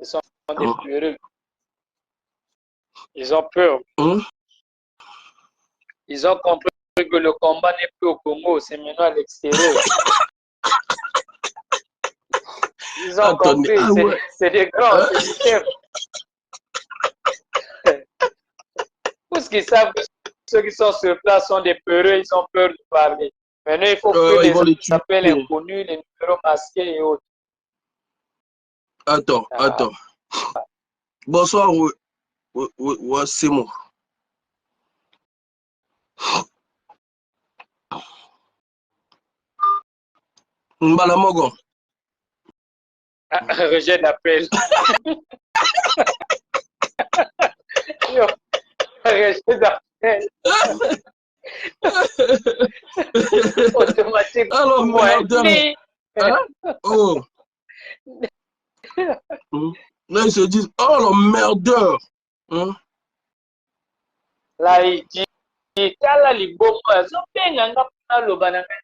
Ce sont des peureux. Ils ont peur. Ils ont compris que le combat n'est plus au Congo, c'est maintenant à l'extérieur. Ils ont compris, c'est des grands, c'est des chefs. Parce qu'ils savent que ceux qui sont sur place sont des peureux, ils ont peur de parler. Maintenant, il faut que les appels inconnus, les numéros masqués et autres. Attends. Bonsoir, c'est moi. Mbalamogo. Rejet d'appel. Rejet d'appel. Automatique. Alors, là, ils se disent, oh, le merdeur. Là, il dit, Tala Libomo, Zopenga, Lobananga.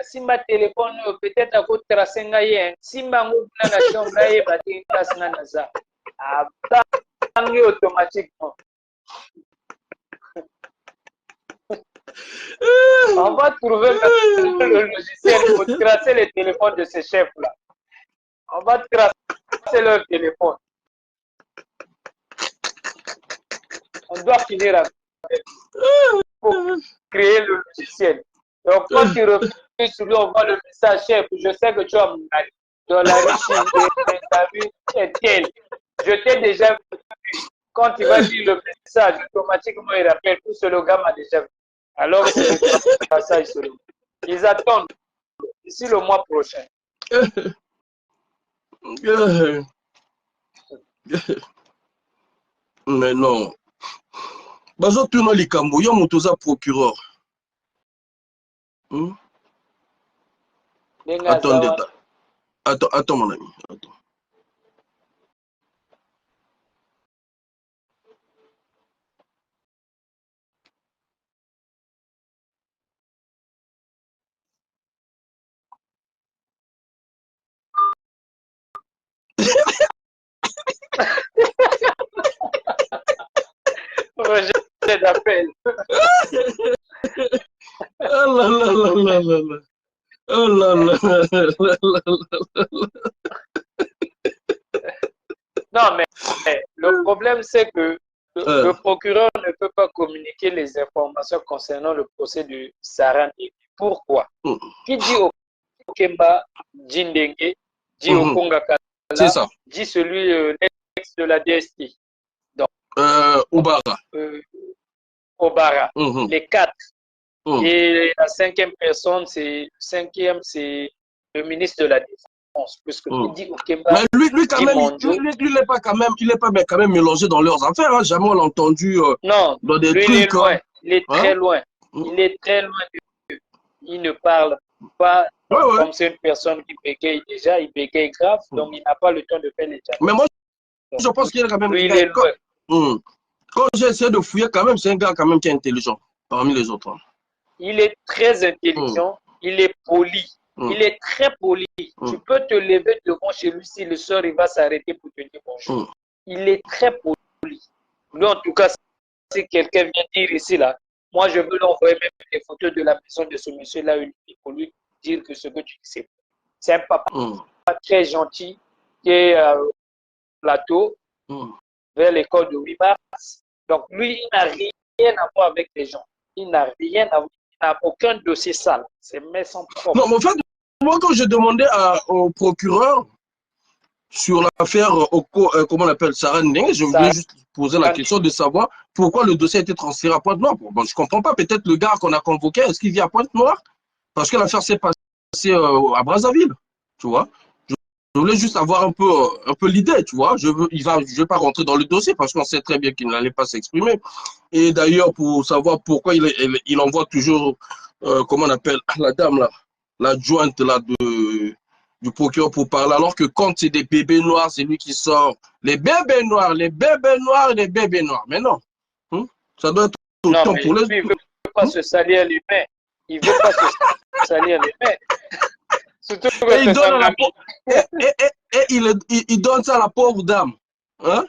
Simba téléphone peut-être à côté tracenga yen simba ngubna na chambre ye bati tasna naza abangi automatiquement. On va trouver le logiciel pour tracer les téléphones de ces chefs là. On va tracer leur téléphone. On doit finir avec pour créer le logiciel. Donc, quand tu refuses sur lui, on voit le message, chef, je sais que tu as mon mari. Dans la Russie, ta vie est telle. Je t'ai déjà vu. Quand tu vas dire le message, automatiquement, il rappelle tout ce le gars m'a déjà vu. Alors, c'est le message sur lui. Ils attendent d'ici le mois prochain. Mais non. Bazo tu les Cambo, yo motoza procureur. Attends, mon ami. Attends. Rejet d'appel. Oh là là là là là là. Oh là là là là là. Non, mais le problème, c'est que le procureur ne peut pas communiquer les informations concernant le procès de Sarah Ndenge. Pourquoi? Qui dit Okemba, dit Ndenge, dit Okongakala, dit celui l'ex de la DST. Donc, Obara. Obara. Les quatre. Et la cinquième personne, c'est le ministre de la Défense. Puisque qui dit Okemba, mais lui quand même, il n'est pas quand même mélangé dans leurs affaires. Hein. Jamais on l'a entendu non, dans des lui, trucs. Il est loin. Il est très loin. Il est très loin de. Il ne parle pas comme c'est une personne qui bégaye déjà. Il bégaye grave, donc il n'a pas le temps de faire les dialogues. Mais moi, je pense qu'il est quand même. Lui, il est loin. Quand j'ai essayé de fouiller, quand même, c'est un gars quand même qui est intelligent parmi les autres. Hein. Il est très intelligent, il est poli, il est très poli. Tu peux te lever devant chez lui si le soir il va s'arrêter pour te dire bonjour. Il est très poli. Lui, en tout cas, si quelqu'un vient dire ici, là, moi je veux lui envoyer même des photos de la maison de ce monsieur-là pour lui dire que ce que tu sais. C'est un papa très gentil qui est au plateau vers l'école de 8 mars. Donc lui, il n'a rien à voir avec les gens. Il n'a rien à voir. Il n'a aucun dossier sale. C'est mais son propre. Non, mais en fait, moi, quand je demandais au procureur sur l'affaire, comment on appelle, Sarah Ndenge, je voulais juste poser la question de savoir pourquoi le dossier a été transféré à Pointe-Noire. Bon, je ne comprends pas. Peut-être le gars qu'on a convoqué, est-ce qu'il vit à Pointe-Noire? Parce que l'affaire s'est passée à Brazzaville, tu vois. Je voulais juste avoir un peu l'idée, tu vois. Je vais pas rentrer dans le dossier parce qu'on sait très bien qu'il n'allait pas s'exprimer. Et d'ailleurs, pour savoir pourquoi il envoie toujours, comment on appelle, la dame là, l'adjointe là du procureur pour parler, alors que quand c'est des bébés noirs, c'est lui qui sort. Les bébés noirs, les bébés noirs, les bébés noirs. Mais non, ça doit être Non, autant mais pour les lui, il ne veut pas se salir les mains. Il ne veut pas se salir les mains. Surtout que et il donne à la il donne ça à la pauvre dame. Hein?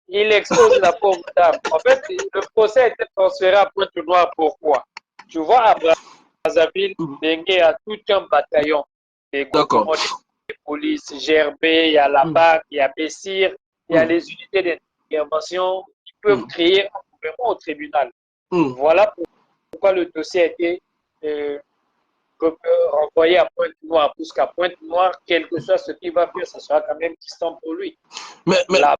Il expose la pauvre dame. En fait, le procès a été transféré à Pointe-Noire. Pourquoi? Tu vois, à Brazzaville, Dengue a tout un bataillon. Des police, GRB, il y a la BAC, il y a Bessir, il y a les unités d'intervention qui peuvent créer un mouvement au tribunal. Voilà pourquoi le dossier a été renvoyé à Pointe-Noire, puisqu'à Pointe-Noire, quel que soit ce qu'il va faire, ce sera quand même distant pour lui. Mais dans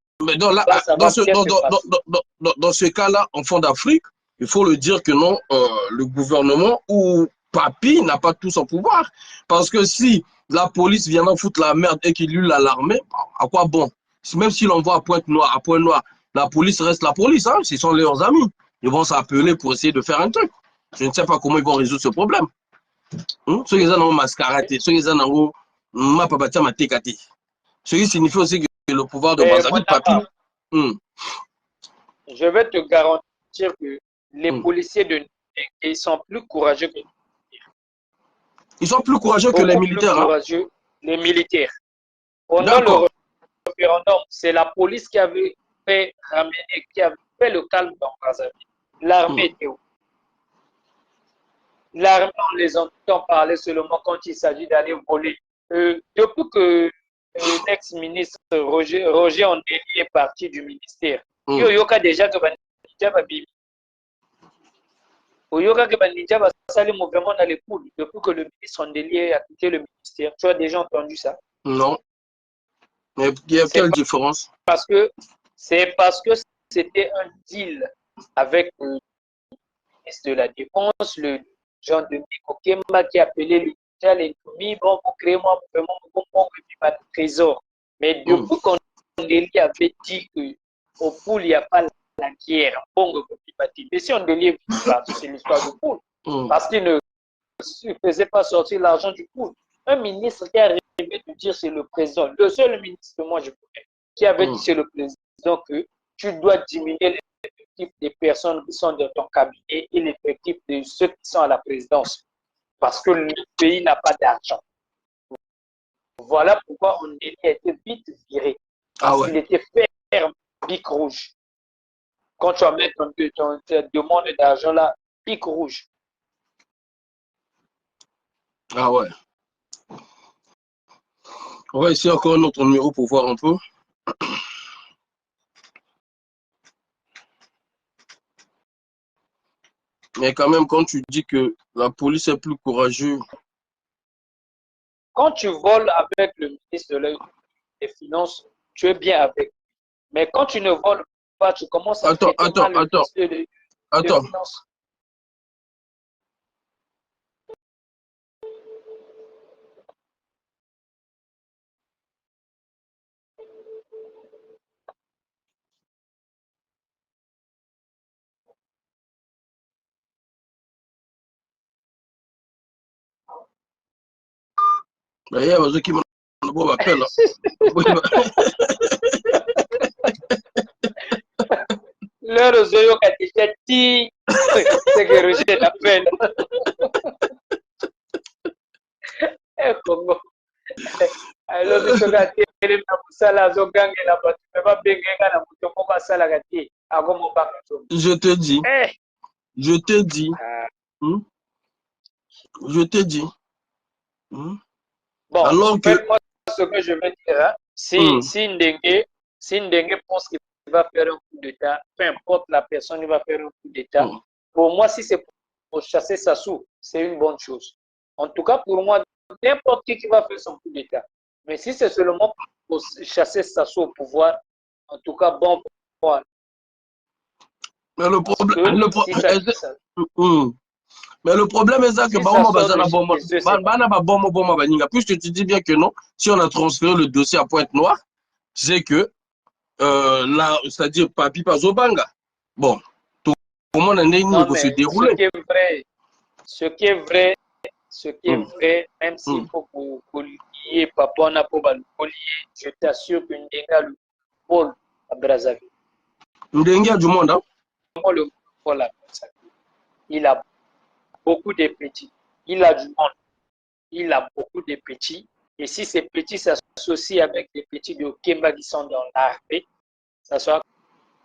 ce cas-là, en fond d'Afrique, il faut le dire que non, le gouvernement ou Papi n'a pas tout son pouvoir. Parce que si la police vient en foutre la merde et qu'il lui l'alarme, à quoi bon? Même s'il envoie à Pointe-Noire, la police reste la police, hein, ce sont leurs amis. Ils vont s'appeler pour essayer de faire un truc. Je ne sais pas comment ils vont résoudre ce problème. Ceux qui ont mascaraté, ceux qui ont matekate. Ce qui signifie aussi que le pouvoir de Brazzaville, Papi. Je vais te garantir que les policiers de ils sont plus courageux que les militaires. Ils sont plus courageux que les militaires. Plus courageux, les militaires. Pendant le référendum, c'est la police qui avait fait ramener, qui avait fait le calme dans Brazzaville. L'armée était où? L'armée, on les entend parler seulement quand il s'agit d'aller voler. Depuis que l'ex-ministre Roger Ondeli est parti du ministère, il y a déjà que Banidja va bibi. Il y a que Banidja va salir le mouvement dans les poules. Depuis que le ministre Ondeli a quitté le ministère, tu as déjà entendu ça? Non. Mais il y a quelle différence? C'est parce que c'était un deal avec le ministre de la Défense, le Jean-Denis Kokema qui appelait les ennemis, bon, pour créer un mouvement, pour pas de trésor. Mais depuis qu'Ondeli avait dit qu'au poule, il n'y a pas la guerre, bon, mais si Ondeli est venu là, c'est l'histoire du poule. Parce qu'il ne faisait pas sortir l'argent du poule. Un ministre qui a rêvé de dire c'est le président, le seul ministre que moi je connais, qui avait dit c'est le président que tu dois diminuer l'effectif des personnes qui sont dans ton cabinet et l'effectif de ceux qui sont à la présidence. Parce que le pays n'a pas d'argent. Voilà pourquoi on a été vite viré. Parce qu'il était ferme, pic rouge. Quand tu vas mettre ton demande d'argent là, pic rouge. Ah ouais. On va essayer encore un autre numéro pour voir un peu. Mais quand même, quand tu dis que la police est plus courageuse. Quand tu voles avec le ministre des Finances, tu es bien avec. Mais quand tu ne voles pas, tu commences à Attends. Finances. D'ailleurs, ceux qui m'ont appelé là. Leur oseille c'est que Roger l'appelle. Congo. Alors, je suis je te dis. Bon, alors que moi, ce que je veux dire, hein, si Ndengue pense qu'il va faire un coup d'État, peu importe la personne, il va faire un coup d'État. Pour moi, si c'est pour chasser Sassou, c'est une bonne chose. En tout cas, pour moi, n'importe qui va faire son coup d'État. Mais si c'est seulement pour chasser Sassou au pouvoir, en tout cas, bon pour moi. Mais le problème est ça que puisque tu dis bien que non, si on a transféré le dossier à Pointe-Noire, c'est que là, c'est-à-dire Papi Pazobanga. Bon, tout le monde a se dérouler. Ce qui est vrai, ce qui est vrai, même s'il faut lier Papa Napoba le collier, je t'assure que Ndenga le pôle à Brazzaville. Ndenga du monde, hein? Le pôle à Brazzaville. Il a beaucoup de petits. Il a du monde. Il a beaucoup de petits. Et si ces petits s'associent avec les petits de Kemba qui sont dans l'armée, ça sera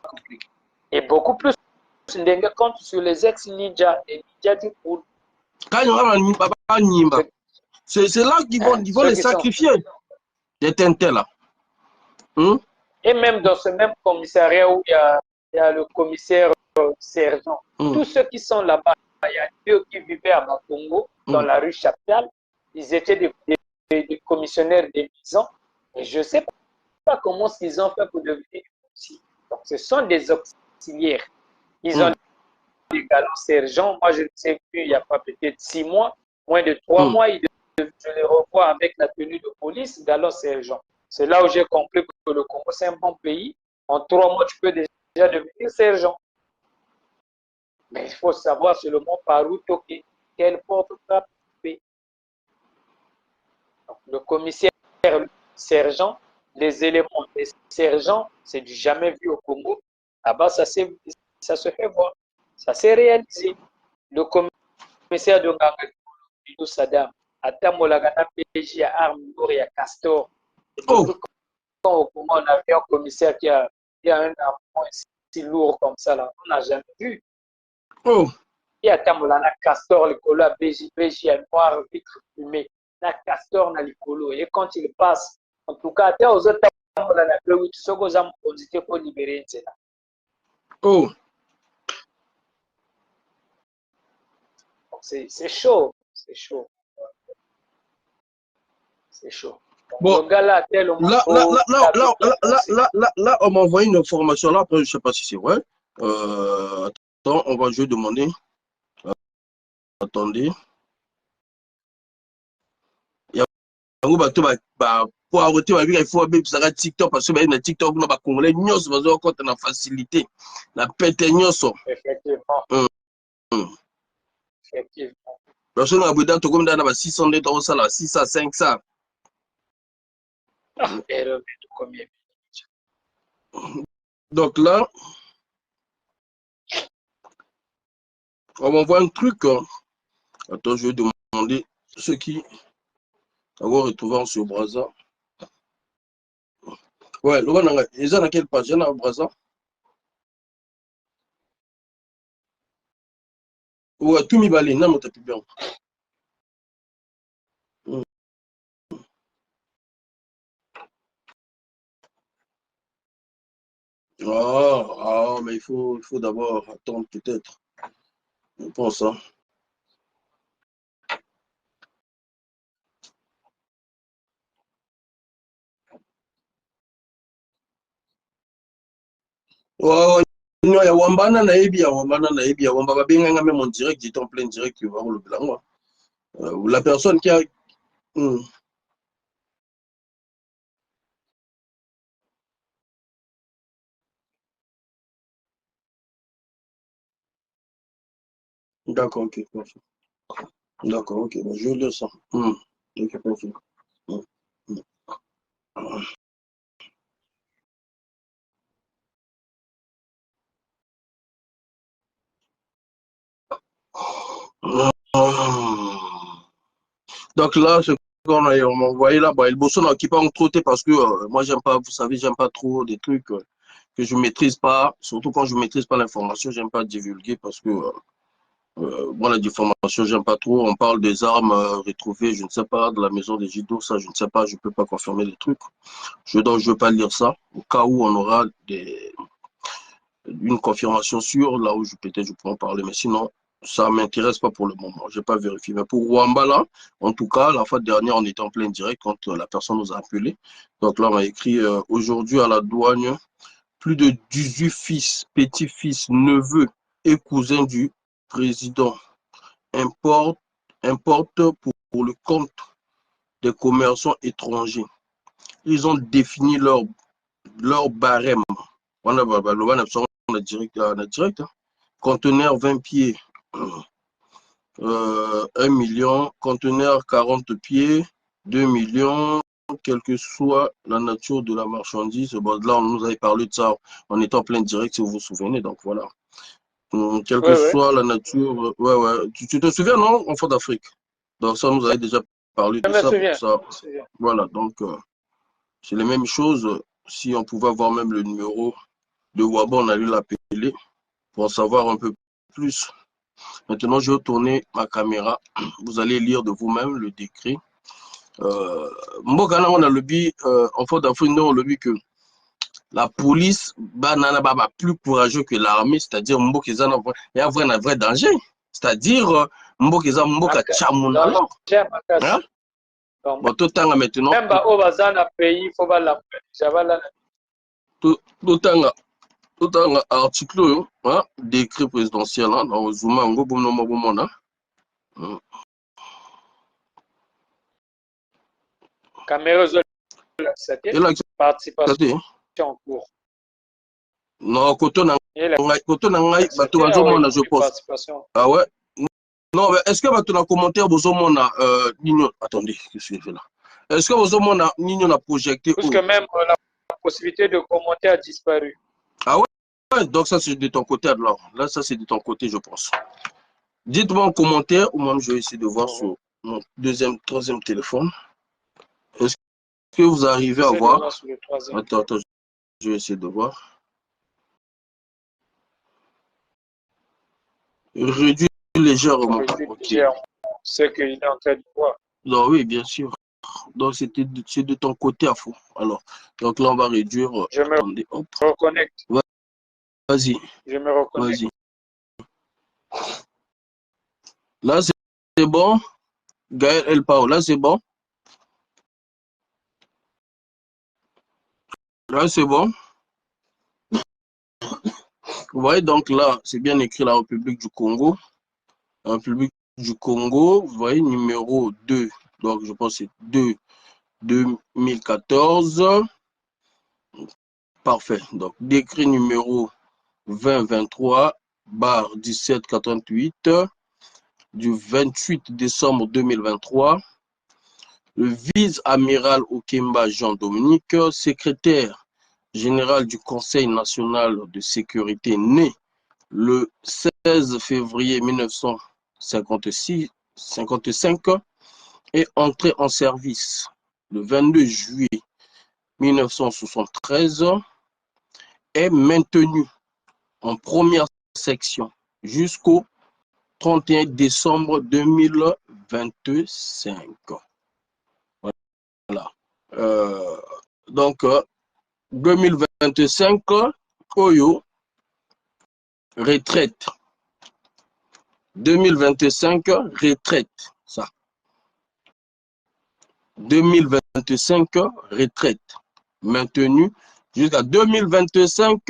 compliqué. Et beaucoup plus, Ndenga compte sur les ex-Ninja et Ninja du pool. C'est là qu'ils vont les sacrifier. Les tintés là. Et même dans ce même commissariat où il y a le commissaire sergent, tous ceux qui sont là-bas, il y a deux qui vivaient à Makongo, dans la rue Chaptal, ils étaient des commissionnaires des maisons. Et je ne sais pas comment ils ont fait pour devenir policiers. Donc ce sont des auxiliaires. Ils ont des galants sergents. Moi, je les ai vus il n'y a pas peut-être 6 mois, moins de 3 mois, je les revois avec la tenue de police, galants sergents. C'est là où j'ai compris que le Congo, c'est un bon pays. En 3 mois, tu peux déjà devenir sergent. Mais il faut savoir seulement par où toquer, quelle porte frapper. Le commissaire, le sergent, les éléments des sergents, c'est du jamais vu au Congo. Là-bas, ça se fait voir. Ça s'est réalisé. Le commissaire de Nganga, Saddam, à Tamolagana, PJ, à Arme, et à Castor. Quand au Congo, on avait un commissaire qui a un armement si lourd comme ça, là, on n'a jamais vu. Il y a Tamolana, Castor, le colo, PJ, noir, vitre fumée. La Castor, na l'icolo. Et quand il passe, en tout cas, aux autres Tamolana, tu sais qu'on a posité pour libérer. C'est chaud, c'est chaud. C'est chaud. Bon, le gars là, là, on m'a envoyé une information là, après je ne sais pas si c'est vrai. Attends, on va juste demander. Attendez. Pour arrêter il faut que TikTok parce que TikTok na congolais nyos bazo compte na facilité na pète nyos. Effectivement. Effectivement. Parce que na boda to comme dans 600 € ça là 600 500. Donc là on m'envoie un truc. Attends, je vais demander ceux qui vont retrouver sur Brazza. Ouais, ils ont à quelle page? Il y a Brazza. Ouais, tout mi balé, non, mais t'as plus bien. Mais il faut d'abord attendre peut-être. Je pense, hein. Ouais, il y a Wambana Naebi, Wamba Babenga même en direct, j'étais en plein direct, tu vas le blanc. La personne qui a. D'accord, ok, parfait. D'accord, ok, je le sens. Ok, parfait. Donc là, ce qu'on m'a envoyé là, il bosse qui pas en trotté parce que moi, j'aime pas, vous savez, j'aime pas trop des trucs que je maîtrise pas. Surtout quand je maîtrise pas l'information, j'aime pas divulguer parce que moi, la diffamation, j'aime pas trop. On parle des armes retrouvées, je ne sais pas, de la maison des Jido, ça, je ne sais pas, je peux pas confirmer les trucs. Je veux pas lire ça. Au cas où on aura une confirmation sûre, là où peut-être je pourrais en parler, mais sinon, ça ne m'intéresse pas pour le moment. Je n'ai pas vérifié. Mais pour Wambala, en tout cas, la fois dernière, on était en plein direct quand la personne nous a appelé. Donc là, on a écrit aujourd'hui à la douane, plus de 18 fils, petits-fils, neveux et cousins du président importent pour le compte des commerçants étrangers. Ils ont défini leur barème. On a direct, conteneur 20 pieds. 1 million, conteneur 40 pieds, 2 millions, quelle que soit la nature de la marchandise. Bon, là, on nous avait parlé de ça en étant plein direct, si vous vous souvenez, donc voilà. Quelle que soit la nature, Tu te souviens, non, enfant d'Afrique? Donc ça, nous avait déjà parlé de ça. Voilà, donc c'est les mêmes choses. Si on pouvait avoir même le numéro de Wabo, on allait l'appeler pour en savoir un peu plus. Maintenant, je vais tourner ma caméra. Vous allez lire de vous-même le décret. Mbokana, on a le but, enfant d'Afrique, on a le but que la police, plus courageux que l'armée, c'est-à-dire Mbokeza, il y a un vrai danger. C'est-à-dire, Mbokeza, Mboka Tchamouna. Hein? Bon, tout le temps maintenant. Même au bazar pays, il faut pas la tout le temps article, hein, décret présidentiel, hein, dans Zuma, caméra participation en cours. Non, côté nangai, bato bazomona, je pense. Ah ouais. Non, mais est-ce que bato na commentaire bazomona Nino, attendez, qu'est-ce que je fais là? Est-ce que bazomona Nino na projecté? Parce que même la possibilité de commenter a disparu. Ah ouais, donc ça c'est de ton côté alors. Là, ça c'est de ton côté, je pense. Dites-moi en commentaire, ou même je vais essayer de voir sur mon troisième téléphone. Est-ce que vous arrivez à voir? Attends, je vais essayer de voir. Réduire légèrement. Okay. Ce qu'il est en train de voir. Non, oui, bien sûr. Donc c'est de ton côté à fond. Alors, donc là on va réduire. Je me reconnecte. Vas-y. Je me reconnecte. Vas-y. Là c'est bon. Gaël El Pao, là c'est bon. Là c'est bon. Vous voyez donc là, c'est bien écrit la République du Congo. La République du Congo, vous voyez, numéro 2. Donc je pense que c'est 2 2014. Parfait. Donc décret numéro 2023/1788 du 28 décembre 2023. Le vice-amiral Okemba Jean-Dominique, secrétaire général du Conseil national de sécurité, né le 16 février 1955, est entré en service le 22 juillet 1973, est maintenu en première section jusqu'au 31 décembre 2025. Voilà. Donc, 2025, Oyo, retraite. 2025, retraite. Ça. 2025, retraite. Maintenu jusqu'à 2025,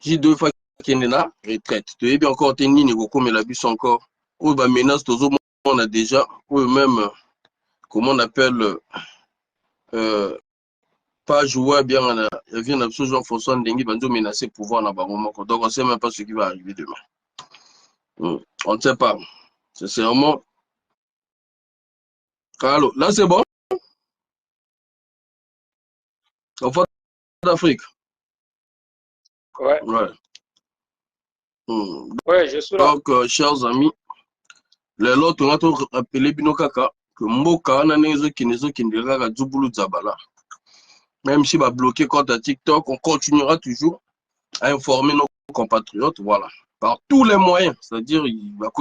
j'ai deux fois qu'il est là, retraite. Tu es bien encore tenu, mais la bus encore. Ou bah menace, on a déjà, ou même, comment on appelle, pas jouer bien, il vient absolument François Ndengi, Banzo menacer pouvoir dans moment. Donc on ne sait même pas ce qui va arriver demain. On ne sait pas. C'est vraiment. Alors, là c'est bon. Enfant d'Afrique. Ouais. Ouais, je suis là. Donc, chers amis, les autres, on a rappelé Binokaka que Mboka, on a Zubulu Zabala. Même si va bloquer compte à TikTok, on continuera toujours à informer nos compatriotes, voilà, par tous les moyens. C'est-à-dire, il va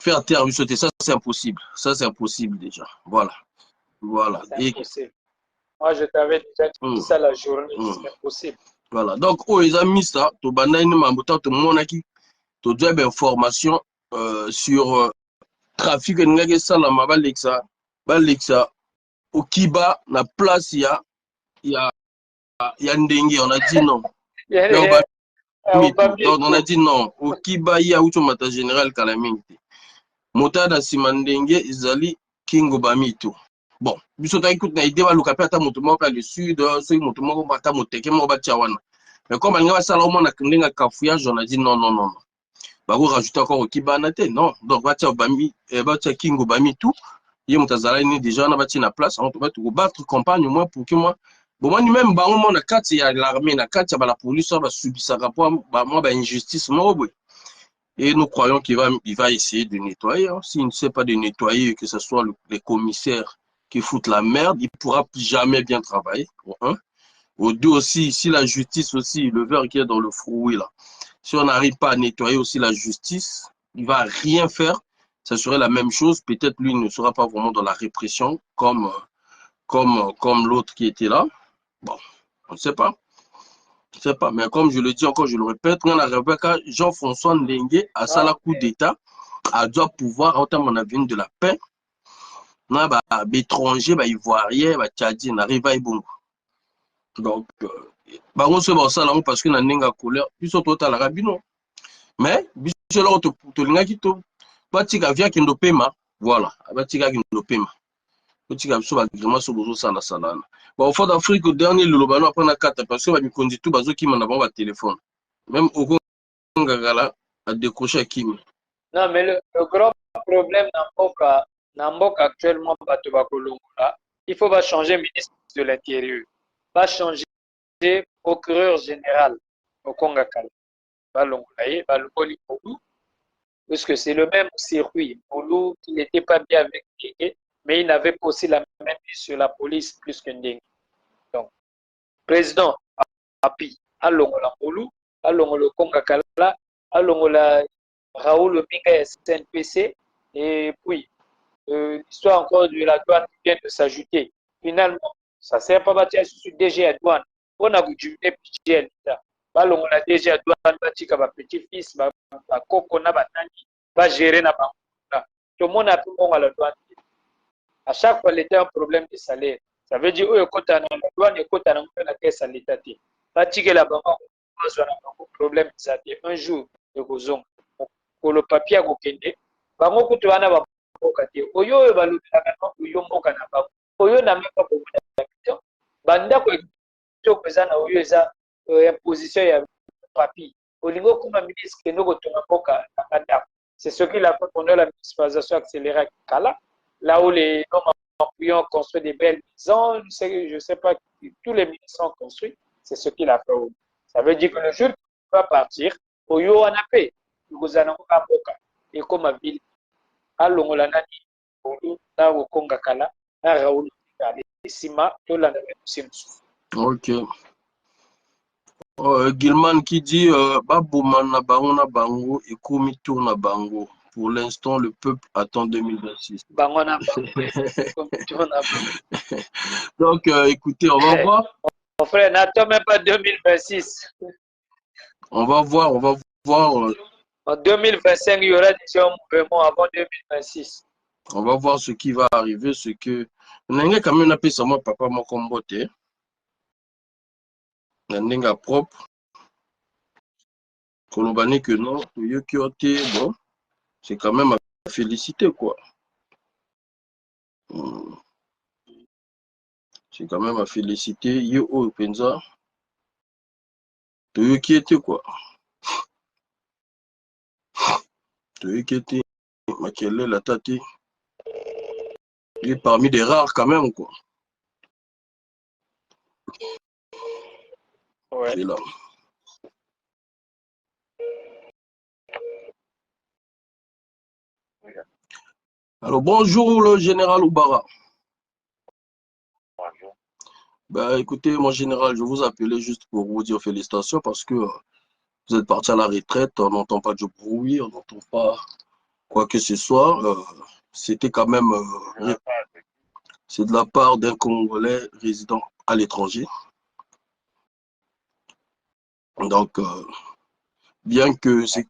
faire taire, ça c'est impossible. Ça c'est impossible déjà. Voilà. C'est impossible. Moi, je t'avais déjà dit ça la journée, c'est impossible. Voilà. Donc, ils ont mis ça, tu as une information sur trafic de salama, Balexa, au Kiba, la place, il y a Ndengue, on a dit non. On a dit non. Au Kiba, il y a Outomata Général Kalaming. Motada Simandenge, Izali, Kingo Bamito. Bon, biso écoute na idée baluka pe ata moto moko le sud, c'est moto moko bata moteke moko ba tchawana. Mais comme alnga sala au mona kindenga kafouillage, on a dit non. Bako rajouter encore au Kibanate. Non. Donc, Batia Obami, Batia King Obami, tout. Yé Moutazala est déjà, on a bâti la place. On va battre campagne, au moins, pour que moi. Bon, moi, même, bah, on a 4, il y a l'armée, il y a 4, il y a la police, on va subir ça, bah, moi, bah, injustice, moi, oui. Et nous croyons qu'il va essayer de nettoyer. Hein. S'il ne sait pas de nettoyer, que ce soit les commissaires qui foutent la merde, il ne pourra plus jamais bien travailler. Pour un. Au deux aussi, si la justice aussi, le verre qui est dans le fruit là, si on n'arrive pas à nettoyer aussi la justice, il ne va rien faire. Ça serait la même chose. Peut-être lui ne sera pas vraiment dans la répression comme l'autre qui était là. Bon, on ne sait pas. Je ne sais pas. Mais comme je le dis encore, je le répète, Jean-François Ndengue a ça la coup d'État, a doit pouvoir, en termes de la paix, étranger, ivoirien, tchadien, n'arrive à y bon. Donc, bango se bon ça là parce que na nenga colère biso tota la rabino mais biso là to linga kito batika via kindo pema voilà batika kindo pema batika biso ba vraiment so bozo sala salana ba au fond d'Afrique au dernier le lobano après na kata parce que ba mikondi tout bazo kima na ba téléphone même au ngagala a décroché kimi. Non mais le grand problème na mboka actuellement bato ba kolongola il faut va changer ministre de l'intérieur va changer procureur général au Congo Kala. Balongoli Moulou, parce que c'est le même circuit. Moulou, il n'était pas bien avec Kéké, mais il n'avait pas aussi la main sur la police plus que Ndenge. Donc, président Api, Alongola Moulou, Alongola Congo Kala, Alongola Raoul Minga SNPC, et puis l'histoire encore de la douane qui vient de s'ajouter. Finalement, ça ne sert pas à sur DG à douane. On a diminué le budget à l'État. On a DG à douane, petit-fils, Koko, Nabatani, va gérer na banque. Tout le monde a tout le monde à la douane. À chaque fois, l'État a un problème de salaire. Ça veut dire, que la douane est côté dans la caisse à l'État. Pas tirer la banque, on a un problème de salaire. Un jour, pour le papier à Gokende, bango kutu wana ba mboka te oyo oyo balobelaka no oyo mboka na bango oyo na meka bomoa bandako etoko eza na oyo eza imposition ya papier olingo okoma ministre kende kotonga mboka na ndako. C'est ce qu'il a fait pendant la municipalisation accélérée à Kala, là où les hommes ont construit des belles maisons, je ne sais pas, tous les ministres ont construit, c'est ce qu'il a fait. Ça veut dire que le jour qu'il va partir, oyo en a paix. Nous allons à Boka et comme à ville à Longolana na Okonga Kala na Raoul Sima to la OK. Gilman qui dit Babouman na bango na bango et komi tour na bango. Pour l'instant, le peuple attend 2026. Bango na Donc, écoutez, on va voir. Mon frère, n'attends même pas 2026. On va voir. En 2025, il y aura déjà un mouvement avant 2026. On va voir ce qui va arriver, ce que... Nenga quand même appelé ça moi papa mon comboté. Nenga propre. Kolobani que non, bon, c'est quand même à féliciter quoi. C'est quand même à féliciter. Yo oh penza. Toyo qui était quoi. Toyo qui était Makele la tate. Il est parmi des rares quand même quoi. Ouais. C'est là. Alors bonjour le général Oubara. Bonjour. Bah écoutez mon général, je vous appelais juste pour vous dire félicitations parce que vous êtes parti à la retraite, on n'entend pas de bruit, on n'entend pas quoi que ce soit. C'était quand même c'est de la part d'un Congolais résident à l'étranger. Donc bien que c'est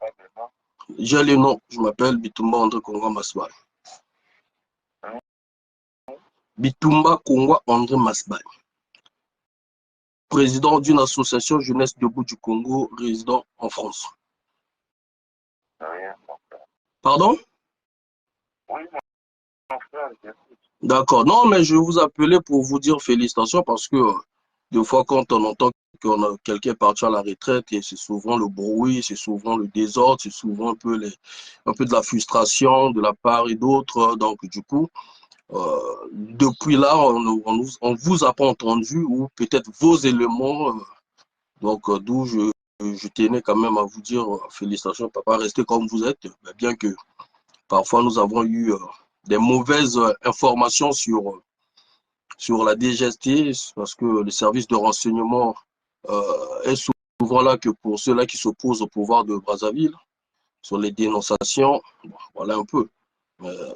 j'ai les noms, je m'appelle Bitumba André Kongwa Masbal. Bitumba Kongwa André Masbal. Président d'une association Jeunesse Debout du Congo, résident en France. Pardon? Oui, mon frère, d'accord. Non, mais je vous appelais pour vous dire félicitations parce que Des fois, quand on entend quelqu'un partir à la retraite, et c'est souvent le bruit, c'est souvent le désordre, c'est souvent un peu de la frustration de la part et d'autre. Donc, du coup, depuis là, on vous a pas entendu ou peut-être vos éléments. Donc, d'où je tenais quand même à vous dire félicitations, papa, restez comme vous êtes, bien que parfois nous avons eu des mauvaises informations sur la DGST, parce que le service de renseignement est souvent là que pour ceux-là qui s'opposent au pouvoir de Brazzaville, sur les dénonciations. Bon, voilà un peu. Euh,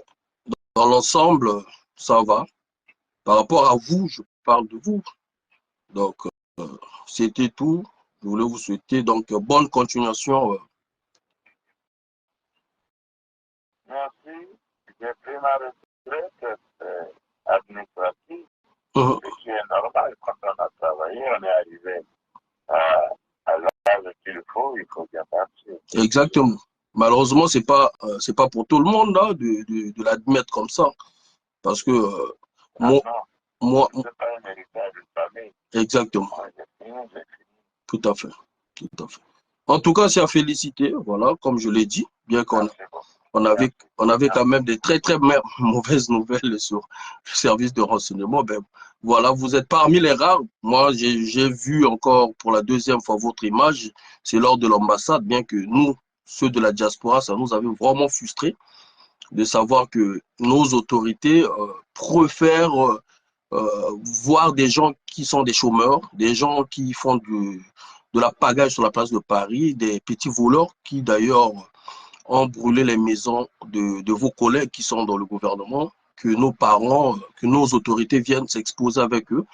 dans l'ensemble, ça va. Par rapport à vous, je parle de vous. Donc, euh, c'était tout. Je voulais vous souhaiter donc bonne continuation. Merci. J'ai pris ma retraite administrative. Mhm. Ce qui est normal. Quand on a travaillé, on est arrivé à l'âge qu'il faut bien partir. Exactement. Malheureusement, c'est pas pour tout le monde là, de l'admettre comme ça. Parce que moi, non, c'est pas un héritage de famille. Exactement. J'ai fini. Tout à fait. Tout à fait. En tout cas, c'est à féliciter. Voilà, comme je l'ai dit, bien qu'on on avait quand même des très mauvaises nouvelles sur le service de renseignement. Ben, voilà, vous êtes parmi les rares. Moi, j'ai vu encore pour la deuxième fois votre image. C'est lors de l'ambassade, bien que nous, ceux de la diaspora, ça nous avait vraiment frustrés de savoir que nos autorités préfèrent voir des gens qui sont des chômeurs, des gens qui font de la pagaille sur la place de Paris, des petits voleurs qui d'ailleurs ont brûlé les maisons de vos collègues qui sont dans le gouvernement, que nos parents, que nos autorités viennent s'exposer avec eux,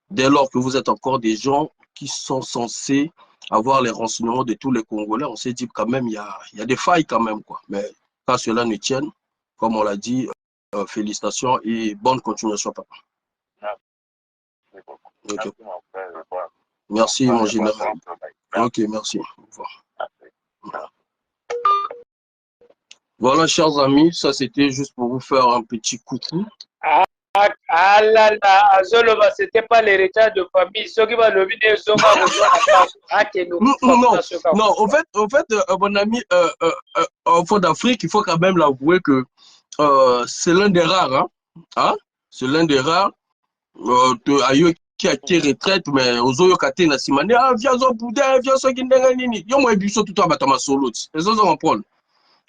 dès lors que vous êtes encore des gens qui sont censés avoir les renseignements de tous les Congolais. On s'est dit quand même, il y a des failles quand même, quoi. Mais quand cela ne tienne, comme on l'a dit, félicitations et bonne continuation, papa. Merci beaucoup. Okay. Merci, mon frère. Au revoir. Merci, mon général. Ok, merci. Au revoir. Voilà, chers amis, ça c'était juste pour vous faire un petit coucou. Ah là là, Azoloba, c'était pas l'héritage de famille. Ceux qui vont le viner, non, en fait, mon ami, en fond d'Afrique, il faut quand même l'avouer que c'est l'un des rares, hein? C'est l'un des rares. Qui a été retraite, mais aux autres côtés, na simane, ah, viens au boudin, viens au guindenga nini. Yo, moi, biso tout à batama solo. Et ça, on prend.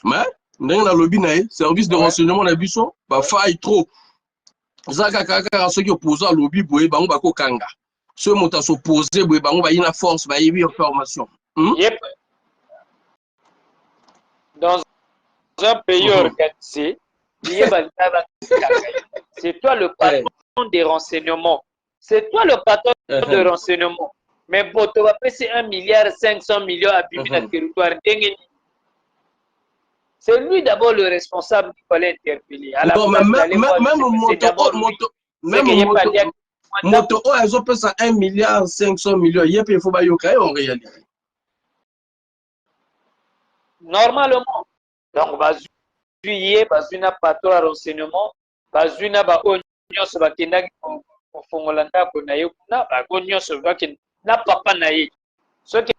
Mais, dans le lobby, service de renseignement, na biso, bah, faille trop. Zaka kaka, ceux qui opposent à lobby, boye, bah, on va kanga. Ceux qui s'opposent, boye, bah, on va y la force, bah, y a formation. Yep. Dans un pays organisé, c'est toi le patron des renseignements. C'est toi le patron de renseignement. Mais bon, tu vas payer 1,5 milliard à Bibi dans le territoire. C'est lui d'abord le responsable qu'il fallait interpeller. À la non, place mais même moto, elles ont payé ça 1,5 milliard. Il faut pas y aller en réalité. Normalement. Donc, il y a patron de renseignement, il y a nyonso bakendaki kofongola ndako na ye kuna bango nyonso na papa na ye soki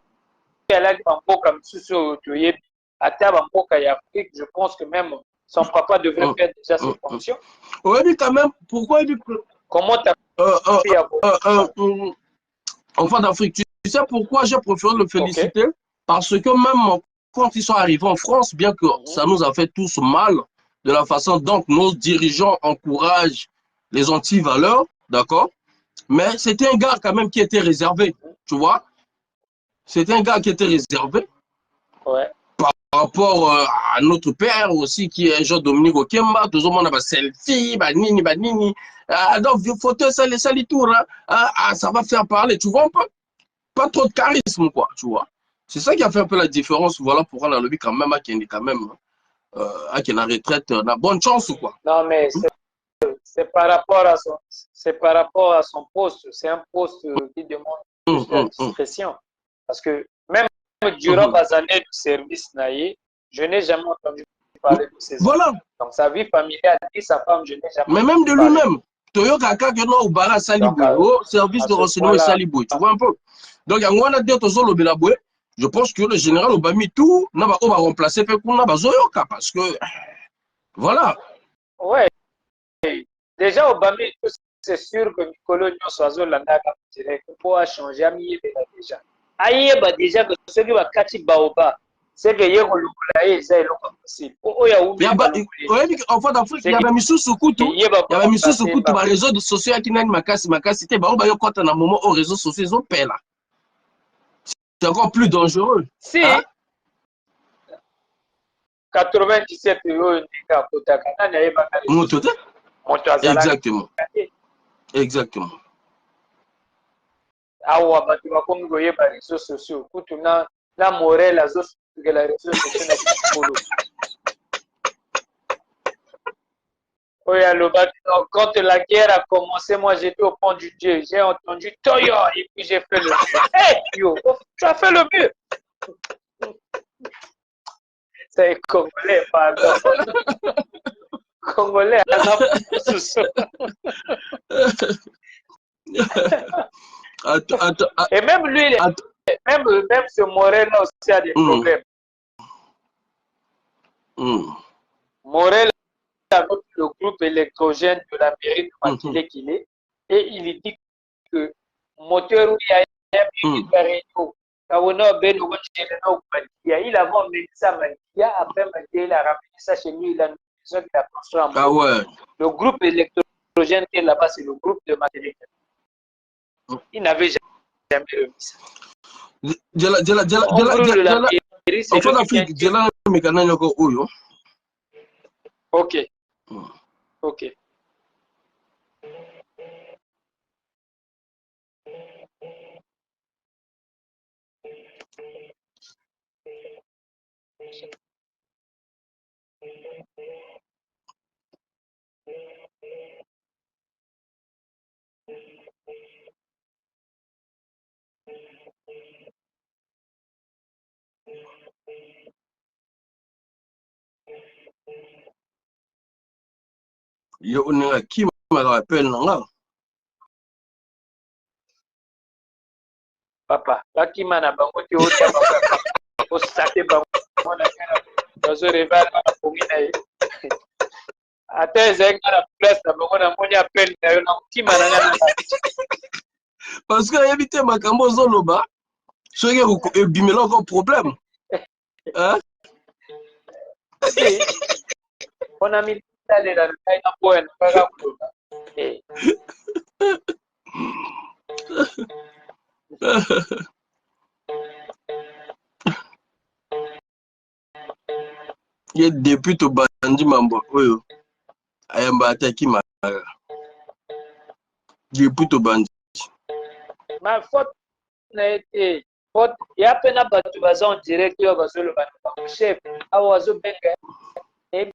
alaki bamboka mosusu oyo toyebi ata bamboka ya Afrique, je pense que même son papa devrait faire déjà ses fonctions. Oui, quand même, pourquoi il dit que... Comment tu as enfant d'Afrique, tu sais pourquoi j'ai préféré le féliciter? Parce que même quand ils sont arrivés en France, bien que ça nous a fait tous mal, de la façon dont nos dirigeants encouragent les anti-valeurs, d'accord? Mais c'était un gars quand même qui était réservé, tu vois? C'était un gars qui était réservé. Ouais. Par rapport à notre père aussi, qui est Jean-Dominique Okemba, tout le monde a des selfies, banini. Donc, il faut te salir tout, ça va faire parler, tu vois, pas trop de charisme, quoi, tu vois. C'est ça qui a fait un peu la différence, voilà pourquoi la lobby quand même, qui est quand même, qui est en retraite, on a bonne chance, quoi. Non, mais c'est par rapport à son poste. C'est un poste qui demande plus de discrétion. Parce que même durant les années de service naïe, je n'ai jamais entendu parler de ses voilà. enfants. Donc sa vie familiale et sa femme, je n'ai jamais mais même de lui-même, Toyoka kaka no ubara Saliboué, au service de renseignement Saliboué, tu vois un peu. Donc, il y a un des autres Lobelaboué. Je pense que le général Obami tout, on va remplacer Pekuna Bazoyoka parce que voilà. Ouais. Déjà Obami, c'est sûr que Nicolo Nyosoazo Landaka direct pour changer Ami déjà. Ayeba déjà que ceux qui va catcher Baoba, c'est que Yego Lukulaye, ça est le possible. En fait, d'Afrique, il y avait mis sous ce couteau, il y avait mis sous ce couteau, les réseaux sociaux qui n'ont pas makasi, Baoba Yoko dans un moment aux réseaux sociaux, ils ont payé là. C'est encore plus dangereux. Si, hein? 97 euros, exactement. Exactement. Awa batu bakomi koyeba réseaux sociaux kutu na morel azosukela réseaux sociaux na kikolo oyo alobaki quand la guerre a commencé moi j'étais au pont du Dieu j'ai entendu Toyo et puis j'ai fait le mieux. Hey, yo tu as fait le mieux. C'est congolais pardon. Congolais et même lui même ce Morel là aussi a des problèmes. Morel avec le groupe électrogène de la mairie de Matilé qu'il est et il dit que moteur où il y a il a vendu ça Mandia, après Mandia il a ramené ça chez lui, il a construit en le groupe électrogène qui est là-bas, c'est le groupe de Matilé. Il n'avait jamais remis ça. Ok. Ok. Yo on qui me rappelle non. Papa, bakima na bango te otia bango ko sate bango na kana bazo rival na pomina ye. Ata zenga na place na bango na moni appel na yo na kima na ngana. Parce que éviter makambo zoloba, soki ebimela encore problème. Hein? Si. On a mis d'aller dans le cas na point kaka kuloba. Ye depuis to bandi mambo oyo ayamba ataki mara. Depuis to bandi. Ma faute na été faute ya pena batu baza en direct yo bazolo ba chef awazo benga et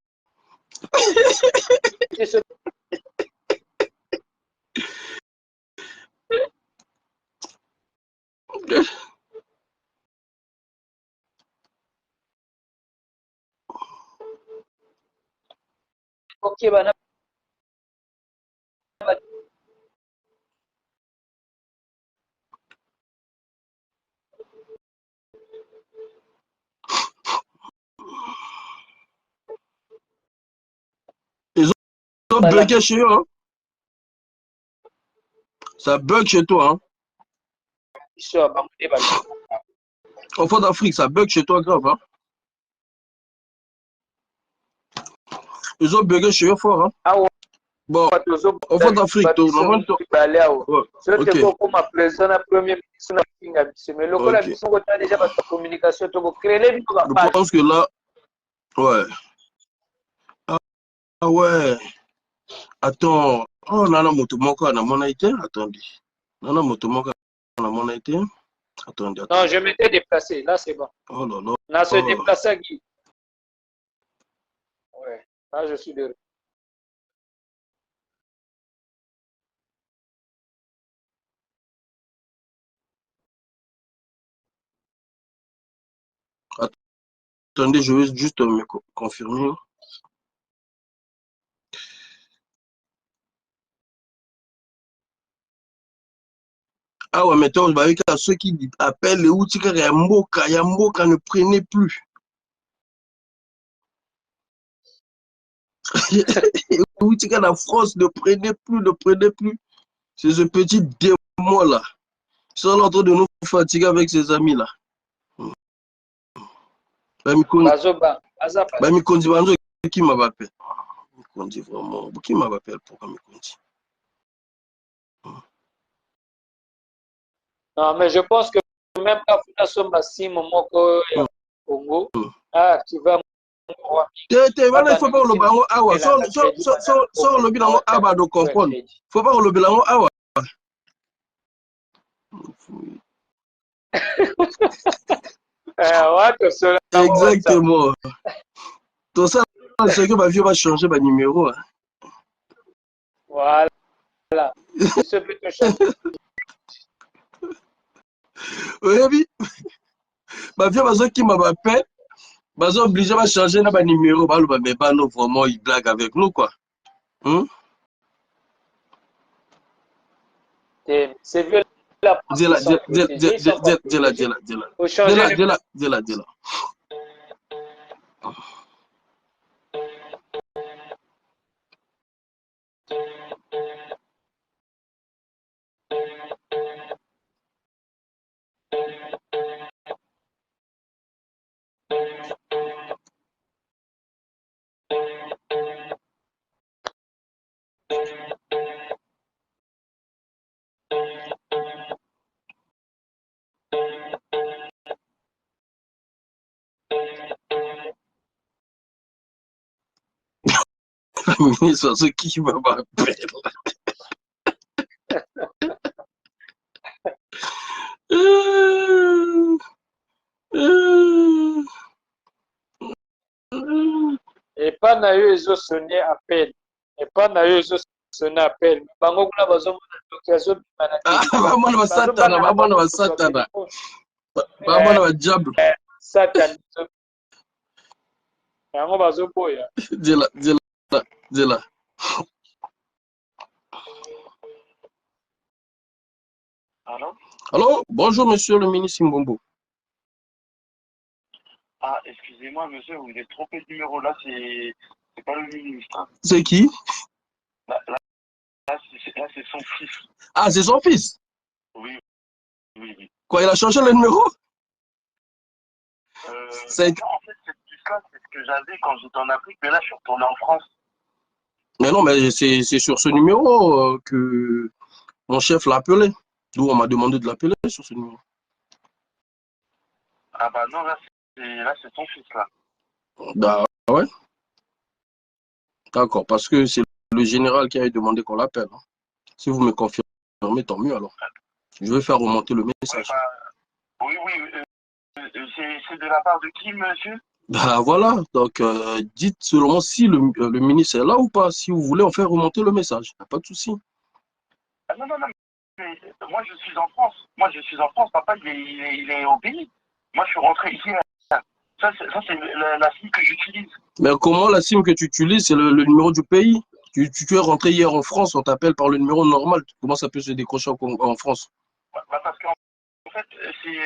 ok bana Ils ont bugué chez eux, hein? Ça bug chez toi, hein? En fond d'Afrique, ça bug chez toi grave, hein? Ils ont bugué chez eux fort, hein? Bon, en fond d'Afrique, je pense que là, ouais. Ah ouais. Attends, oh, nana motomoko na mona été, attendez. Nana motomoko na mona été. Attendez, non, je m'étais déplacé, là c'est bon. Oh là là. Là, se déplacer à Guy. Ouais, là je suis de. Attendez, je vais juste me confirmer. Ah ouais, mais toi, avec ceux qui appellent les Outika, Yamboka ne prenez plus. Outika, la France ne prenez plus, ne prenez plus. C'est ce petit démon-là. Ils sont en train de nous fatiguer avec ses amis-là. Mikondi Banzo, qui m'appelle? Mikondi, vraiment. Qui m'appelle pour Mikondi? Non, mais je pense que même quand tu as son bassin, mon Congo, tu vas. Il ne faut pas le bango awa. Sans le bilan awa de comprendre. Il ne faut pas le bilan awa. Exactement. Tout ça, c'est que ma vie va changer ma numéro. Voilà. Je peux te changer. Oui, ma vie va qui m'appelle. Ils sont obligés de changer notre numéro. Mais pas nous, vraiment, ils blaguent avec nous, quoi. C'est vieux la dis-la. ministre, ce qui m'appelle. Et pas na yo ezo sonné appel. Et pas na yo ezo sonné appel. Bango kuna bazo l'occasion de Ah, maman va satana, maman va satana. Maman va diable. Satan. Yango bazo boya. Dis-la. Allô, bonjour monsieur le ministre Mbombo. Ah, excusez-moi monsieur, vous avez trompé de numéro, là c'est pas le ministre. Hein. C'est qui? Là c'est son fils. Ah, c'est son fils? Oui. Quoi, il a changé le numéro? Non, en fait, cette puce-là, c'est ce que j'avais quand j'étais en Afrique, mais là je suis retourné en France. Mais non, mais c'est sur ce numéro que mon chef l'a appelé. D'où on m'a demandé de l'appeler sur ce numéro. Ah bah non, là c'est son fils là. Bah ouais. D'accord, parce que c'est le général qui a demandé qu'on l'appelle. Hein. Si vous me confirmez, tant mieux alors. Je vais faire remonter le message. Oui, c'est de la part de qui, monsieur? Bah voilà, donc dites seulement si le ministre est là ou pas. Si vous voulez, on fait remonter le message. Pas de souci. Ah, non, mais moi je suis en France. Papa, il est au pays. Moi, je suis rentré ici. Ça c'est la SIM que j'utilise. Mais comment la SIM que tu utilises, c'est le numéro du pays? Tu es rentré hier en France, on t'appelle par le numéro normal. Comment ça peut se décrocher en France? Bah parce qu'en fait, c'est...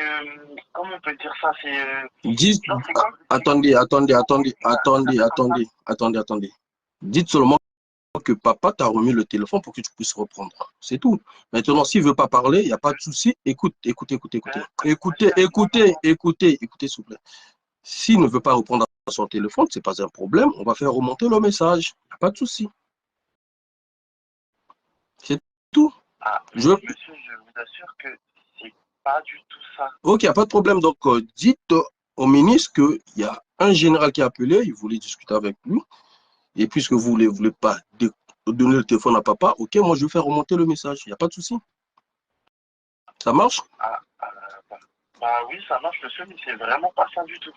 comment on peut dire ça? Attendez. Dites seulement que papa t'a remis le téléphone pour que tu puisses reprendre. C'est tout. Maintenant, s'il ne veut pas parler, il n'y a pas de souci. Écoutez, s'il vous plaît. S'il ne veut pas reprendre son téléphone, ce n'est pas un problème. On va faire remonter le message. Il n'y a pas de souci. C'est tout. Monsieur, je vous assure que c'est pas du tout ça. Ok, il n'y a pas de problème. Donc, dites au ministre qu'il y a un général qui a appelé, il voulait discuter avec lui. Et puisque vous ne voulez pas donner le téléphone à papa, ok, moi je vais faire remonter le message. Il n'y a pas de souci. Ça marche? Bah oui, ça marche, monsieur, mais c'est vraiment pas ça du tout.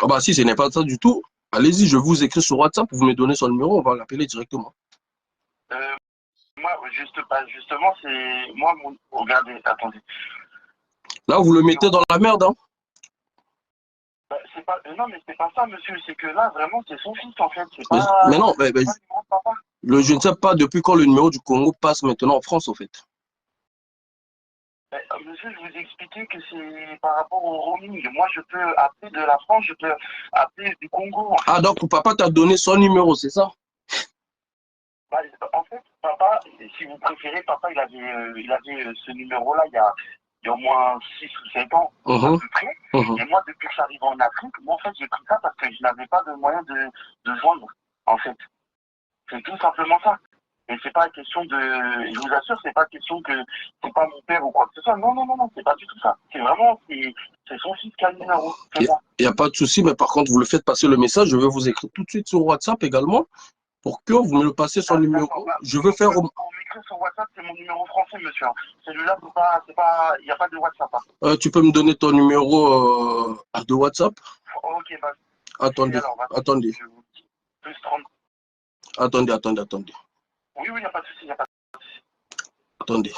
Ah bah si ce n'est pas ça du tout, allez-y, je vous écris sur WhatsApp, vous me donnez son numéro, on va l'appeler directement. Moi, justement, c'est... Moi, regardez, attendez. Là, vous le mettez dans la merde, hein? Non, mais c'est pas ça, monsieur. C'est que là, vraiment, c'est son fils, en fait. Pas... Mais non, je ne sais pas depuis quand le numéro du Congo passe maintenant en France, en fait. Monsieur, je vous ai expliqué que c'est par rapport au roaming. Moi, je peux appeler de la France, je peux appeler du Congo. Ah, donc papa t'a donné son numéro, c'est ça? Bah, en fait, papa, si vous préférez, papa, il avait ce numéro-là il y a au moins 6 ou 7 ans, à peu près. Et moi, depuis que j'arrive en Afrique, moi, en fait, j'ai pris ça parce que je n'avais pas de moyen de joindre, en fait. C'est tout simplement ça. Et c'est pas question de, je vous assure, c'est pas question que c'est pas mon père ou quoi que ce soit. Non, non, non, non, c'est pas du tout ça. C'est vraiment, c'est son fils qui a le numéro. Il n'y a pas de souci, mais par contre, vous le faites passer le message. Je vais vous écrire tout de suite sur WhatsApp également pour que vous me le passez son numéro. Je veux faire. Pour m'écrire sur WhatsApp, c'est mon numéro français, monsieur. Celui-là, il n'y a pas de WhatsApp. Tu peux me donner ton numéro de WhatsApp? Ok, bah. Attendez, Alors, attendez. Je vous dis. Plus 30. Attendez, attendez, attendez. Oui, oui, il n'y a pas de souci, il n'y a pas de souci. Attendez.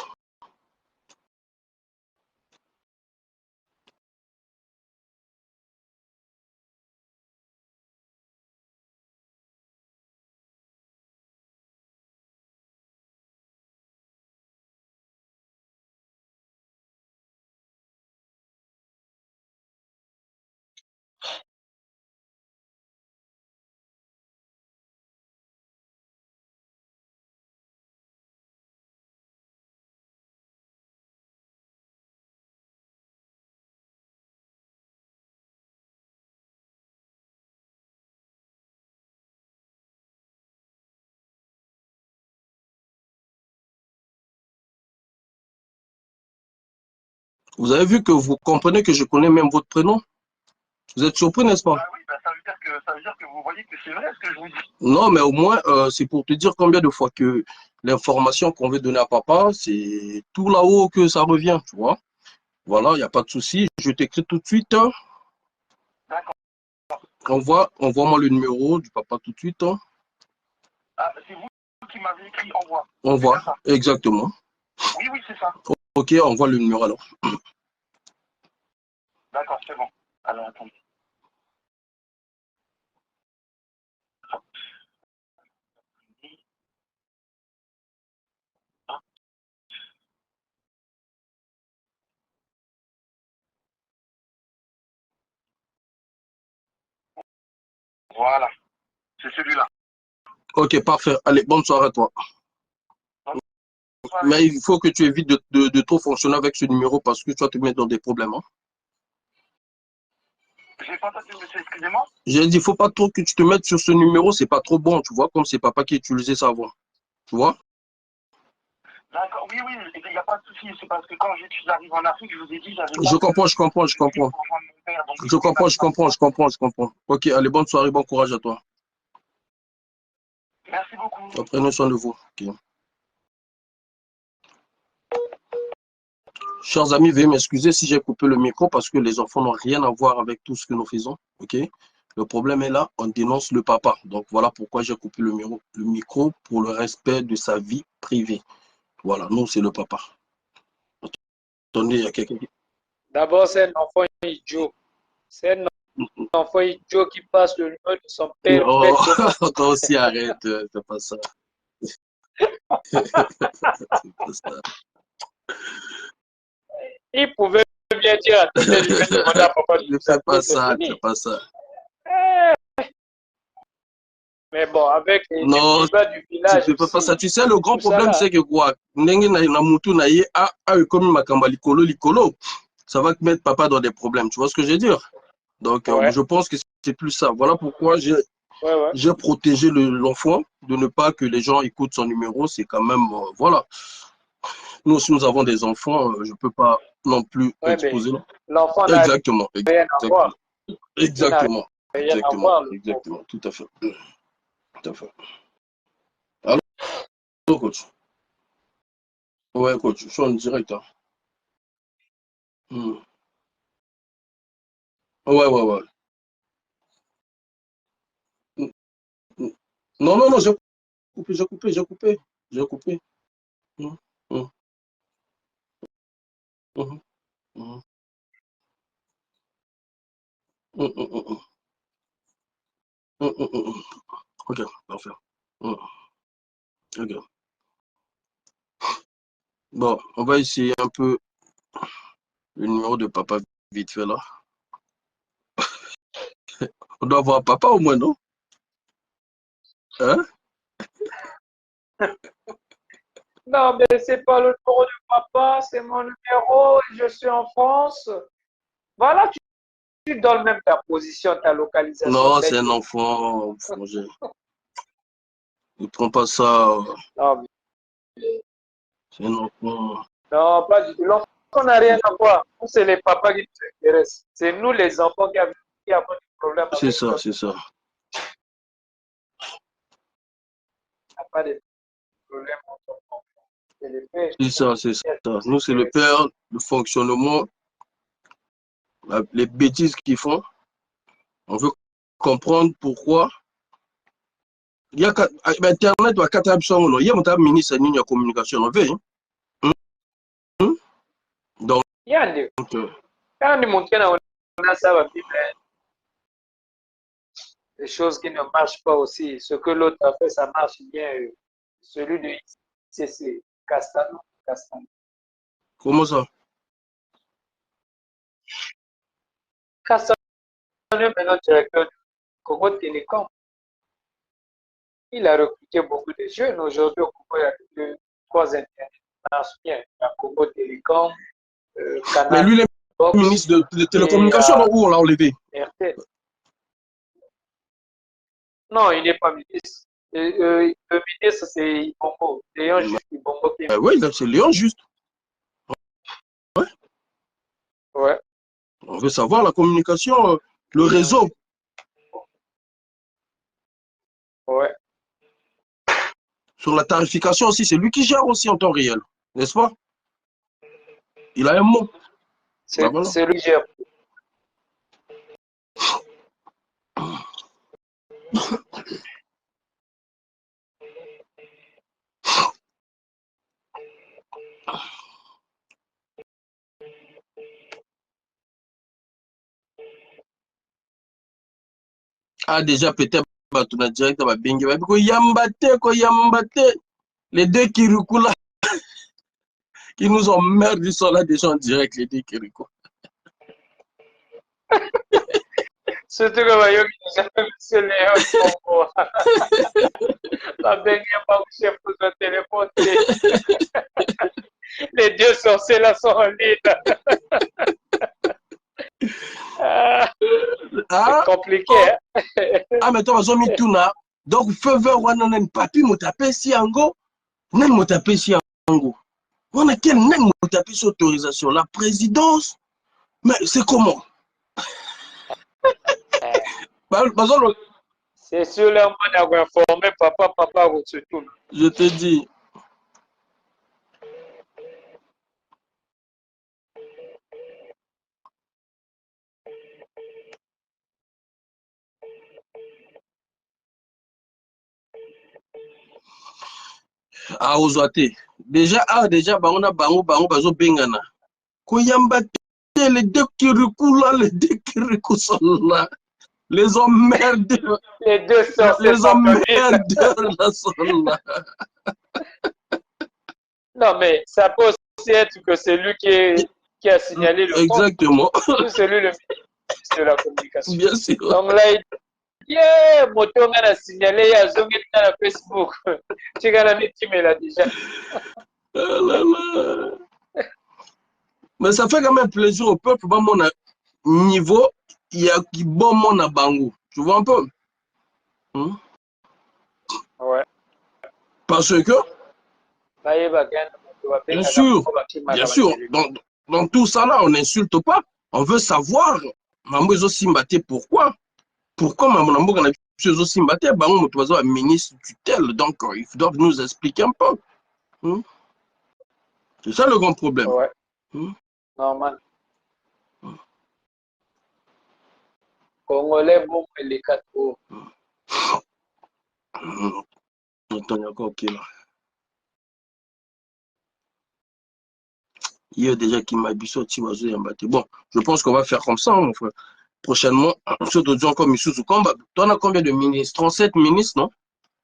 Vous avez vu que vous comprenez que je connais même votre prénom? Vous êtes surpris, n'est-ce pas? Bah oui, bah ça veut dire que vous voyez que c'est vrai ce que je vous dis. Non, mais au moins, c'est pour te dire combien de fois que l'information qu'on veut donner à papa, c'est tout là-haut que ça revient, tu vois. Voilà, il n'y a pas de souci. Je t'écris tout de suite. D'accord. Envoie-moi le numéro du papa tout de suite. Ah, c'est vous qui m'avez écrit envoi. Envoie, exactement. Oui, oui, c'est ça. Ok, envoie le numéro alors. D'accord, c'est bon. Alors, attendez. Voilà, c'est celui-là. Ok, parfait. Allez, bonne soirée à toi. Mais il faut que tu évites de trop fonctionner avec ce numéro parce que tu vas te mettre dans des problèmes. Hein. J'ai pas entendu, monsieur, excusez-moi. J'ai dit, il ne faut pas trop que tu te mettes sur ce numéro, c'est pas trop bon, tu vois, comme c'est papa qui utilisait ça avant. Tu vois? D'accord, oui, oui, il n'y a pas de souci. C'est parce que quand j'arrive en Afrique, je vous ai dit, j'avais pas Je comprends, je comprends, je comprends. pour rejoindre mon père. Donc, Je comprends, je comprends, je comprends, je comprends. Ok, allez, bonne soirée, bon courage à toi. Merci beaucoup. Prenez soin de vous. Ok. Chers amis, veuillez m'excuser si j'ai coupé le micro parce que les enfants n'ont rien à voir avec tout ce que nous faisons. Ok? Le problème est là, on dénonce le papa. Donc voilà pourquoi j'ai coupé le micro pour le respect de sa vie privée. Voilà, nous, c'est le papa. Attendez, il y a quelqu'un qui... D'abord, c'est un enfant idiot. C'est un enfant idiot qui passe le numéro de son père Oh, bêtement. toi aussi, arrête, c'est pas ça. C'est pas ça. Il pouvait bien dire à tel, je vais demander à papa de Ne nous fais pas appeler, c'est ça, fini. c'est pas ça. Mais bon, avec les Non, débats du tu village ne peux pas aussi, ça. Tu sais, le grand tout ça problème, là. c'est que quoi? Ndenge na mutu na ye, comme makamba likolo. Ça va te mettre papa dans des problèmes. Tu vois ce que je veux dire? Donc, Ouais, je pense que c'est plus ça. Voilà pourquoi ouais. j'ai protégé l'enfant de ne pas que les gens écoutent son numéro. C'est quand même, voilà. Nous aussi, nous avons des enfants. Je ne peux pas non plus Ouais, mais exposer. l'enfant n'a Exactement, rien à exactement, voir. Il n'a exactement, rien à exactement, voir, le pauvre. exactement. Tout à fait. Tout à fait. Alors, coach. Ouais, coach, je suis en direct. Hein. Hmm. Ouais, ouais, ouais. Hmm, hmm. Non, non, non, j'ai coupé, j'ai coupé, j'ai coupé. J'ai coupé. Hmm, hmm, hmm, hmm, hmm, hmm, hmm, hmm. Ok, parfait. Hmm, ok. Bon, on va essayer un peu Le numéro de papa, vite fait là. On doit avoir papa au moins, non? Hein? Non, mais c'est pas le numéro de papa, c'est mon numéro, je suis en France. Voilà, tu donnes même ta position, ta localisation. Non, c'est un enfant. Ne prends pas ça. Non, c'est un enfant. non, pas du tout. L'enfant n'a rien à voir. C'est les papas qui nous intéressent. C'est nous les enfants qui avons des problèmes. C'est ça, c'est ça. Il n'y a pas de problème entre enfants. C'est ça, c'est ça. Nous, c'est le père, le fonctionnement, les bêtises qu'ils font. On veut comprendre pourquoi. Il y a Internet, il y a un ministre de la communication. Donc, les choses qui ne marchent pas aussi. Ce que l'autre a fait, ça marche bien. Celui de ICC, Castano. Comment ça? Castano est maintenant directeur du Congo Télécom. Il a recruté beaucoup de jeunes. Aujourd'hui, au Congo, il y a 3 internet qui marchent bien. Il y a Congo Télécom, Canal. Mais lui, il est ministre de télécommunications, où on l'a enlevé? Non, il n'est pas ministre. Le ministre, c'est Ibongo. Léon Juste Ibongo. Oui, c'est Léon Juste. Ouais. Ouais. On veut savoir la communication, le réseau. Ouais. Sur la tarification aussi, c'est lui qui gère aussi en temps réel, n'est-ce pas? Il a un mot. C'est lui qui gère. Ah, déjà, peut-être, tu as direct à Bingi. Les deux Kirikou là, qui nous ont merdé, ils sont là déjà en direct, les deux Kirikou. Surtout que Mayo qui nous a fait M. Léon Congo. La dernière fois que j'ai pris le téléphone, les deux sorciers là sont en ligne. C'est compliqué. Ah, mais toi, on mis tout là. Donc, feu vert, on a un papier, on tapé si ango. On a tapé si ango. On a quel même tapé sur autorisation? La présidence? Mais c'est comment? C'est sur le moment d'avoir informé papa, se tourne. Je te dis. Ah, Ozwate. Déjà, bango, bazo bengana. Koyamba, les deux Kirikou là, les deux Kirikou sont là. Les emmerdeurs. Les deux sorciers. Les emmerdeurs là sont là. Non, mais ça peut aussi être que c'est lui qui a signalé le Exactement. C'est lui le ministre de la communication. Bien sûr. Donc là, il dit, yeah, moto a signalé, il y a Zongi dans Facebook. Tu as mis Tim là déjà. Mais ça fait quand même plaisir au peuple. Bon, mon niveau, il y a qui bon mon à Bango. Tu vois un peu? Ouais. Parce que, bien sûr, dans tout ça là, on n'insulte pas. On veut savoir, Mambo Simbaté, pourquoi? Pourquoi Mambo Simbaté, Bango Motozo est ministre tutelle, donc ils doivent nous expliquer un peu. C'est ça le grand problème. Ouais. Normal. Congolais, bon, les 4 euros. Il y a déjà qui m'a dit bon, je pense qu'on va faire comme ça, mon frère. Prochainement, surtout comme Issou Combat. Tu en as combien de ministres? 37 ministres, non?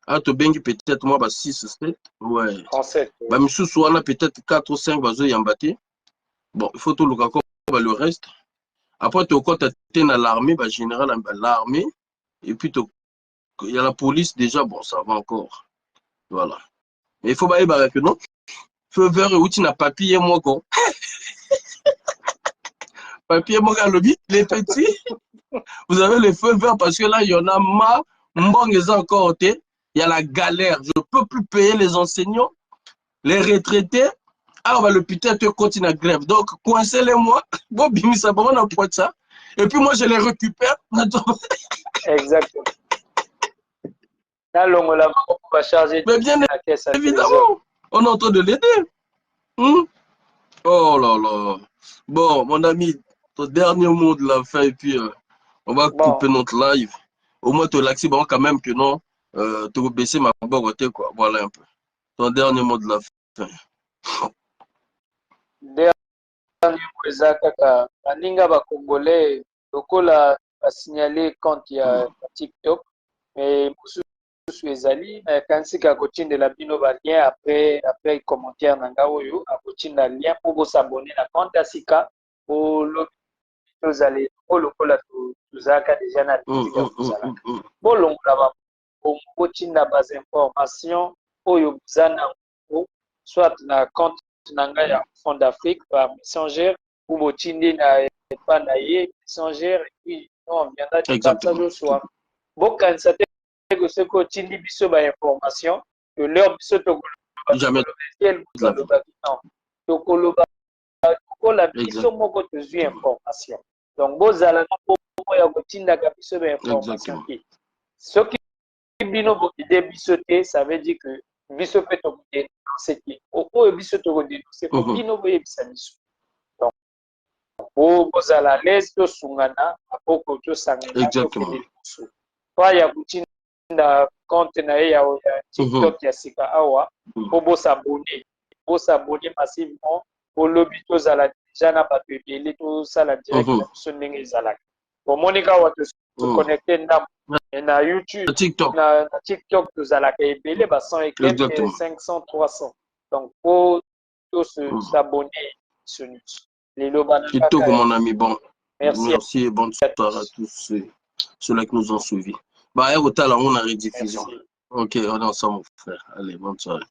Ah, tu bengi peut-être moi, 6, 7. Ouais. 37. Bah, Issou, on a peut-être 4 ou 5 bazo yambate. Bon, il faut tout le cas le reste. Après, tu es dans l'armée, général, l'armée. Et puis, il y a la police déjà, bon, ça va encore. Voilà. Mais il faut pas y que non. Feu vert, où tu n'as papier, moi, quoi. Papier, moi, lobby, les petits. Vous avez les feux verts parce que là, il y en a marre. Mbong est encore, il y a la galère. Je ne peux plus payer les enseignants, les retraités. Alors, l'hôpital te continue à grève. Donc, coincez-les moi. Bon, bimi, ça va, on apporte ça. Et puis, moi, je les récupère. Exactement. Là, on va charger. Mais bien évidemment, on est en train de l'aider. Oh là là. Bon, mon ami, ton dernier mot de la fin, et puis on va couper notre live. Au moins, tu l'accès, bon, quand même que non, tu vas baisser ma bogote, quoi. Voilà un peu. Ton dernier mot de la fin. Dernier mot, Ezaka, Aninga va Congolais, lokola a signalé quand il y a TikTok, mais ezali kansika kotindela bino ba lien après commentaire na nga oyo akotinda lien pour vous s'abonner na compte ya sika po lobi tozali lokola tozalaka déjà na habitude ya kozala bolongola babongo botinda bas information oyo boza nango soit na compte na ngai ya Fond d'Afrique par messenger ou botindi na epa na ye messenger et puis on viendra de ça le soir bokanisa te que ce que tu biso ba information que leur biso to jamais to koloba ko la biso moko to zui information donc bozala na po ya kotinda ka biso ba information ki soki bino bo ide biso te ça veut dire que biso pe to dénoncer ki o biso to dénoncer ko bino bo yebisa biso donc bozala l'aise to sungana apoko to sangana exactement pas ya kutinda na compte na ye ya TikTok ya sika awa po bosabone massivement po lobi tozala déjà na bato ebele tosala direct na biso ndenge ezalaka bomoni kawa toconnecte ndambo na YouTube na TikTok tozalaka ebele ba 100 et quelques 500 300 donc po s'abonner sur lelo bana kitoko mon ami bon merci et bonne soirée à tous ceux-là qui nous ont suivis. Bah, on a rediffusion. Ok, on est ensemble, mon frère. Allez, bonne soirée.